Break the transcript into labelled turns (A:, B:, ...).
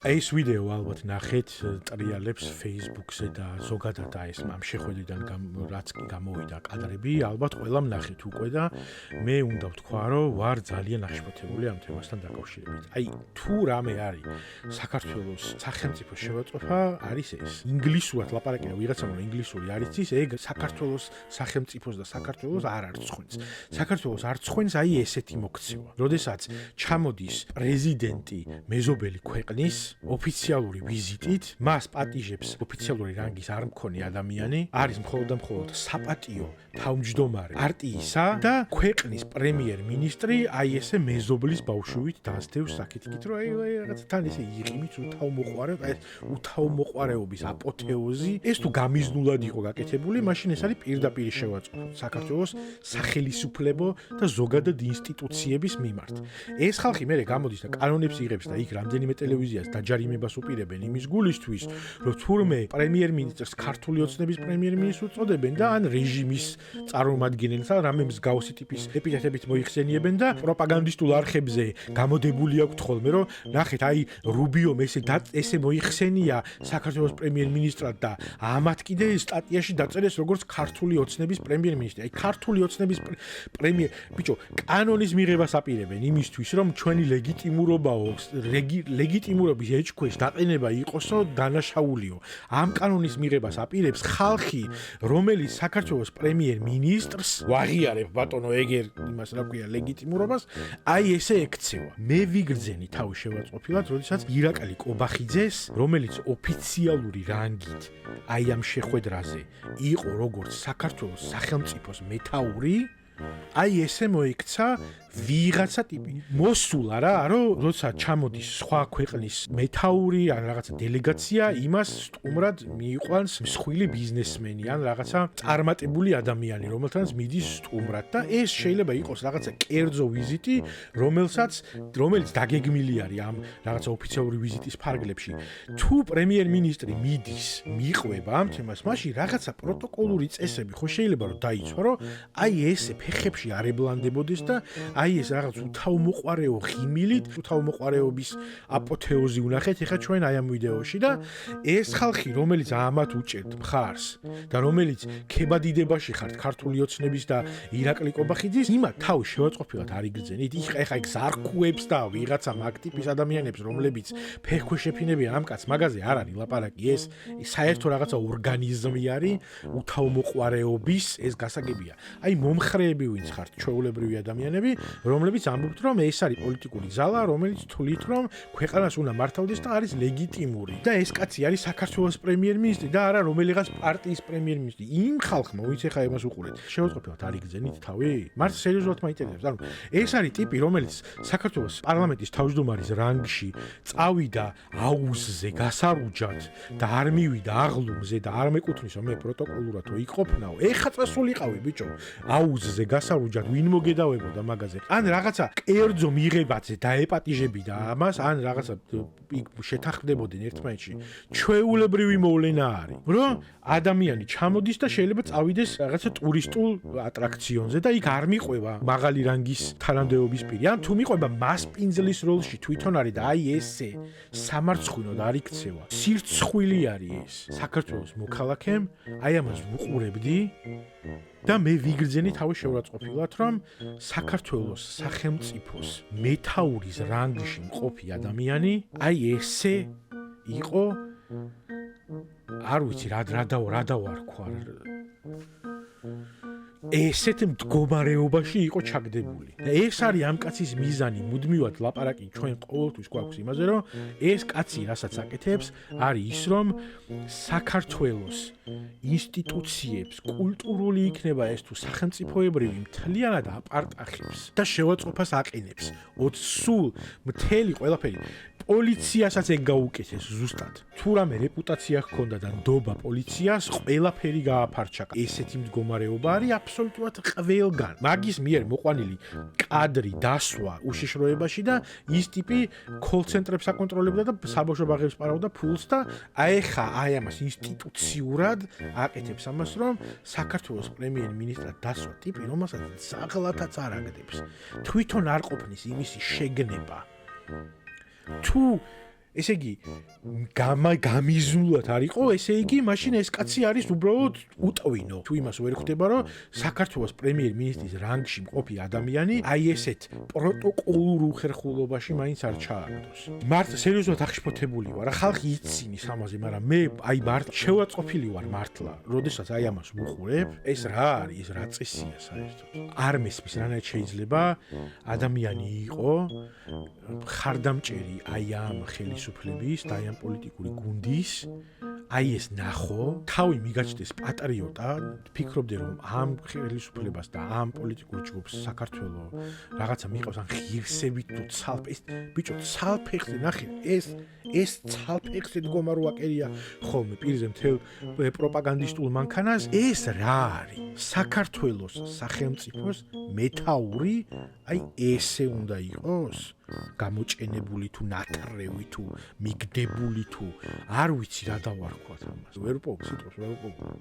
A: ეს ვიდეო ალბათ ნახეთ ტრიალებს Facebook-ზე და ზოგადად ეს ამ შეხვედრიდან რაც კი გამოვიდა კადრები, ალბათ ყველამ ნახეთ უკვე და მე უნდა ვთქვა, რომ ვარ ძალიან აღშფოთებული ამ თემასთან დაკავშირებით. აი, თუ რამე არის საქართველოს სახელმწიფო შევაწყვეტა, არის ეს. ინგლისურად ლაპარაკია ვიღაცამ, რომ ინგლისური არ იცის, ეგ საქართველოს სახელმწიფოს და საქართველოს არ არცხვენს. საქართველოს არცხვენს აი ესეთი მოქცევა. როდესაც ჩამოდის პრეზიდენტი მეზობელი ქვეყნის ოფიციალური ვიზიტით, მას პატიჟებს ოფიციალური რანგის არ მქონე ადამიანი, არის მხოლოდ და მხოლოდ საპატიო თავმჯდომარე პარტიისა და ქვეყნის პრემიერ-მინისტრი აი ესე მეზობლის ბავშვით დასდევს საკითხით, რომ აი რაღაცა თან ესე იღიმით უთავმოყარეობის აპოთეოზი, ეს თუ გამიზნულად იყო გაკეთებული, მაშინ ეს არის პირდაპირ შევაწყვეტ საქართველოს სახელისუფლებო და ზოგადად ინსტიტუციების მიმართ. ეს ხალხი მერე გამოდის და კანონებს იღებს და იქ რამდენიმე ტელევიზიას დაჯარიმებას უპირებენ იმის გულისთვის, რომ თურმე პრემიერ-მინისტრს ქართული ოცნების პრემიერ-მინისტრს უწოდებენ და ან რეჟიმის წარმომადგენელს ან რამე მსგავსი ტიპის ეპითეტებით მოიხსენიებენ და პროპაგანდისტულ არხებზე გამოდებული აქვთ ხოლმე, რომ ნახეთ, აი რუბიომ ესე მოიხსენია საქართველოს პრემიერ-მინისტრად და ამათ კიდე სტატიაში დაწერეს როგორც ქართული ოცნების პრემიერ-მინისტრი. აი ქართული ოცნების ბიჭო, კანონის მიღებას აპირებენ იმისთვის, რომ ჩვენი ლეგიტიმურობის ეჭქვეშ დაყენება იყოსო დანაშაულიო. ამ კანონის მიღებას აპირებს ხალხი, რომელიც საქართველოს პრემიერ-მინისტრს ვაღიარებ ბატონო ეგერ იმას რა ქვია ლეგიტიმურობას, აი ესე ექცევა. მე ვიგრძენი თავი შევაწყვეტილად, როდესაც ირაკლი კობახიძეს, რომელიც ოფიციალური რანგით აი ამ შეხვედრაზე იყო როგორც საქართველოს სახელმწიფოს მეთაური, აი ესე მოიქცა ვიღაცა ტიპი. მოსულა რა, რომ როცა ჩამოდის სხვა ქვეყნის მეთაური ან რაღაცა დელეგაცია, იმას სტუმრად მიიყვანს მსხვილი ბიზნესმენი ან რაღაცა წარმატებული ადამიანი, რომელთანაც მიდის სტუმრად და ეს შეიძლება იყოს რაღაცა კერძო ვიზიტი, რომელიც დაგეგმილი არის ამ რაღაცა ოფიციალური ვიზიტის ფარგლებში. თუ პრემიერ-მინისტრი მიდის, მიყვება ამ თემას, მაშინ რაღაცა პროტოკოლური წესები ხო შეიძლება რომ დაიცვა, რომ აი ესე ფეხებში არ ებლანდებოდეს და აი ეს რაღაც უთავმოყარეო ღიმილით, უთავმოყარეობის აპოთეოზი ვნახეთ ეხლა ჩვენ აი ამ ვიდეოში და ეს ხალხი, რომელიც ამათ უჭერთ მხარს და რომელიც ქებადიდებაში ხართ ქართული ოცნების და ირაკლი კობახიძის, იმათ თავი შევაწყვეტილად არ იგრძენით. ეხლა ეგ ზარქუებს და ვიღაცა მაგ ტიპის ადამიანებს, რომლებიც ფეხქვეშ ეფინებიან ამ კაცს, მაგაზე არ არის ლაპარაკი. ეს საერთო რაღაცა ორგანიზმი არის უთავმოყარეობის, ეს გასაგებია. აი მომხრეები ვინც ხართ, ჩვეულებრივი ადამიანები, რომლებიც ამბობთ, რომ ეს არის პოლიტიკური ძალა, რომელიც თვლით, რომ ქვეყანას უნდა მართავდეს და არის ლეგიტიმური. და ეს კაცი არის საქართველოს პრემიერ-მინისტრი და არა რომელიღაც პარტიის პრემიერ-მინისტრი. იმ ხალხმა, ვინც ეხა იმას უყურეთ, შევაწყვეტილად არ იგრძენით თავი? მართ სერიოზულად მაინტერესებს. ანუ ეს არის ტიპი, რომელიც საქართველოს პარლამენტის თავმჯდომარის რანგში წავიდა აუზზე გასარუჯად და არ მივიდა აღლუმზე და არ მეკუთვნის, რომ მე პროტოკოლურად ვიყოფნაო. ეხა წასულიყავი ბიჭო, აუზზე გასარუჯად ვინ მოგედავებოდა მაგაზე? ან რაღაცა კერძო მიღებაზე დაეპატიჟებიდა ამას, ან რაღაცა შეთანხმდებოდნენ ერთმანეთში. ჩვეულებრივი მოვლენა არის, რომ ადამიანი ჩამოდის და შეიძლება წავიდეს რაღაცა ტურისტულ ატრაქციონზე და იქ არ მიყვება მაღალი რანგის თანამდებობის პირი. ან თუ მიყვება მასპინძლის როლში თვითონ არის და აი ესე სამარცხვინოდ არ იქცევა. სირცხვილი არის ეს. საქართველოს მოქალაქემ აი ამას ვუყურებდი და მე ვიგრძენი თავი შევაწყვეტილად, რომ საქართველოს სახელმწიფოს მეთაურის რანგში მყოფი ადამიანი აი ესე იყო, არ ვიცი რა დავარქვა, ესეთ მდგომარეობაში იყო ჩაგდებული. და ეს არის ამ კაცის მიზანი, მუდმივად ლაპარაკი ჩვენ ყოველთვის გვაქვს იმაზე, რომ ეს კაცი რასაც აკეთებს, არის ის, რომ საქართველოს ინსტიტუციებს, კულტურული იქნება ეს თუ სახელმწიფოებრივი, მთლიანად აპარტახებს და შევაწყვეტას აყენებს. სულ მთელი ყველაფერი პოლიციასაც ეგ გაუკეთეს ზუსტად. თუ რამე რეპუტაცია ჰქონდა და ნდობა პოლიციას, ყველაფერი გააფარჩაკა. ესეთი მდგომარეობა არის აბსოლუტურად ყველგან. მაგის მიერ მოყვანილი კადრი დასვა უშიშროებაში და ის ტიპი კოლ-ცენტრებს აკონტროლებდა და საბავშვო ბაღებს პარავდა ფულს და აეხა აი ამას ინსტიტუციურად აკეთებს ამას, რომ საქართველოს პრემიერ-მინისტრად დასვა ტიპი, რომელსაც ზაღლათაც არ აგდებს. თვითონ არ ყოფნის იმისი შეგნება. თუ ესე იგი გამიზნულად არ იყო, ესე იგი მაშინ ეს კაცი არის უბრალოდ უტვინო. თუ იმას ვერ ხვდება, რომ საქართველოს პრემიერ-მინისტრის რანგში მყოფი ადამიანი აი ესეთ პროტოკოლურ უხერხულობაში მაინც არ ჩააგდოს. მართლა სერიოზულად აღშფოთებული ვარ. ხალხი იცინის ამაზე, მაგრამ მე აი მართლა შევაწყობილი ვარ მართლა. როდესაც აი ამას ვუხურებ, ეს რა არის, ეს რა წესია საერთოდ. არ მესმის რანაირად შეიძლება ადამიანი იყო ხარდამჭერი აი ამ ხელისუფლების და აი ამ პოლიტიკური გუნდის აი ეს ნახო, თავი მიგაჩნდეს პატრიოტად, ფიქრობდი რომ ამ ხელისუფლებას და ამ პოლიტიკურ ჯგუფს საქართველოს რაღაცა მიიღოს ან ღირსებით თუ ცალფეხ, ბიჭო, ცალფეხზე ნახე, ეს ცალფეხზე დგომა რო აკერია ხოლმე პირზე მთელ პროპაგანდისტულ მანქანას, ეს რა არის? საქართველოს სახელმწიფოს მეთაური აი ესე უნდა იყოს? გამოჭენებული თუ ნაკრევი თუ მიგდებული თუ არ ვიცი რა დავარქვათ ამას. ვერ პოვა სიტყვას, ვერ პოვა.